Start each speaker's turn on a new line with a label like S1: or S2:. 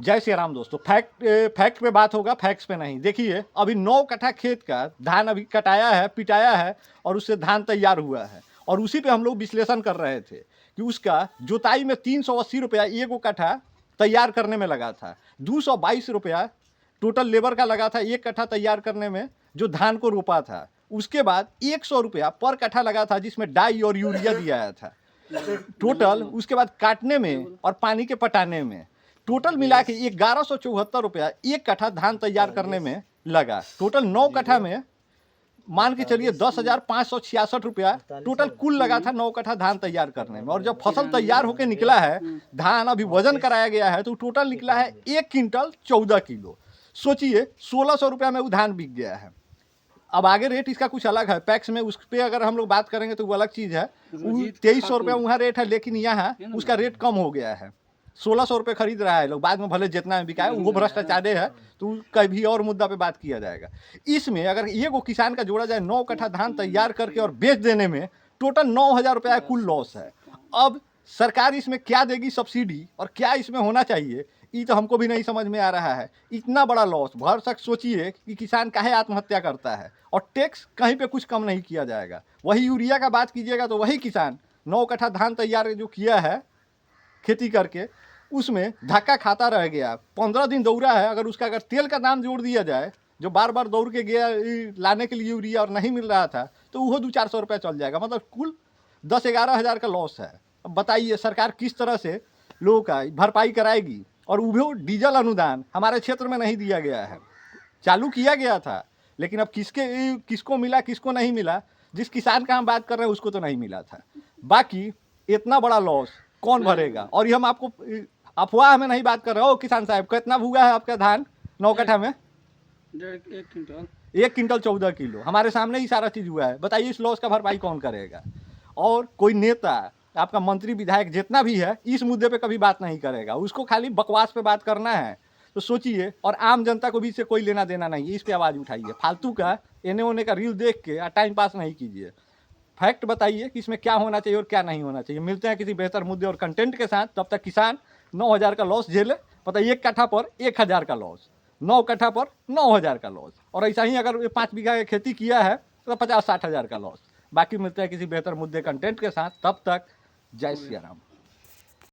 S1: जय श्री राम दोस्तों। फैक्ट पे बात होगा, फैक्ट्स पे नहीं। देखिए, अभी 9 कट्ठा खेत का धान अभी कटाया है, पिटाया है और उससे धान तैयार हुआ है और उसी पे हम लोग विश्लेषण कर रहे थे कि उसका जोताई में 380 रुपया एक कट्ठा तैयार करने में लगा था। 222 रुपया टोटल लेबर का लगा था एक कट्ठा तैयार करने में जो धान को रोपा था। उसके बाद 100 रुपया पर कट्ठा लगा था जिसमें डाई और यूरिया दिया गया था टोटल। उसके बाद काटने में और पानी के पटाने में टोटल मिला के 1174 रुपया एक कट्ठा धान तैयार करने में लगा। टोटल 9 कट्ठा में मान के चलिए 10,566 रुपया टोटल कुल लगा था 9 कट्ठा धान तैयार करने में। और जब फसल तैयार होकर निकला है, धान अभी वजन कराया गया है तो टोटल निकला है 1 क्विंटल 14 किलो। सोचिए 1600 रुपया में वो धान बिक गया है। अब आगे रेट इसका कुछ अलग है, पैक्स में उस पर अगर हम लोग बात करेंगे तो वो अलग चीज़ है। 2300 रुपया वहाँ रेट है, लेकिन यहाँ उसका रेट कम हो गया है। 1600 रुपये खरीद रहा है लोग, बाद में भले जितना में बिका है वो भ्रष्टाचार है, तो कभी और मुद्दा पे बात किया जाएगा। इसमें अगर एगो किसान का जोड़ा जाए 9 कट्ठा धान तैयार करके और बेच देने में टोटल 9,000 रुपया कुल लॉस है। अब सरकार इसमें क्या देगी सब्सिडी और क्या इसमें होना चाहिए, ये तो हमको भी नहीं समझ में आ रहा है। इतना बड़ा लॉस भर सक सोचिए कि किसान काहे आत्महत्या करता है और टैक्स कहीं पे कुछ कम नहीं किया जाएगा। वही यूरिया का बात कीजिएगा तो वही किसान 9 कट्ठा धान तैयार जो किया है खेती करके उसमें धक्का खाता रह गया। 15 दिन दौड़ा है, अगर उसका अगर तेल का दाम जोड़ दिया जाए जो बार बार दौड़ के गया लाने के लिए यूरिया और नहीं मिल रहा था तो वो 200-400 रुपया चल जाएगा। मतलब कुल 10-11 हज़ार का लॉस है। अब बताइए सरकार किस तरह से लोगों का भरपाई कराएगी। और वो डीजल अनुदान हमारे क्षेत्र में नहीं दिया गया है, चालू किया गया था लेकिन अब किसको मिला किसको नहीं मिला, जिस किसान का हम बात कर रहे हैं उसको तो नहीं मिला था। बाकी इतना बड़ा लॉस कौन भरेगा। और ये हम आपको अफवाह में नहीं बात कर रहे हो। किसान साहब कितना भूगा है आपका धान 9 कट्ठा में? 1 क्विंटल 14 किलो। हमारे सामने ही सारा चीज़ हुआ है। बताइए इस लॉस का भरपाई कौन करेगा। और कोई नेता आपका मंत्री विधायक जितना भी है इस मुद्दे पे कभी बात नहीं करेगा, उसको खाली बकवास पे बात करना है। तो सोचिए, और आम जनता को भी इससे कोई लेना देना नहीं है। इस पे आवाज़ उठाइए, फालतू का एने ओने का रील देख के टाइम पास नहीं कीजिए। फैक्ट बताइए कि इसमें क्या होना चाहिए और क्या नहीं होना चाहिए। मिलते हैं किसी बेहतर मुद्दे और कंटेंट के साथ। तब तक किसान 9,000 का लॉस झेले। पता 1 कट्ठा पर 1,000 का लॉस, 9 कट्ठा पर 9,000 का लॉस। और ऐसा ही अगर 5 बीघा की खेती किया है तो 50-60 हज़ार का लॉस। बाकी मिलते हैं किसी बेहतर मुद्दे कंटेंट के साथ। तब तक जय श्री राम।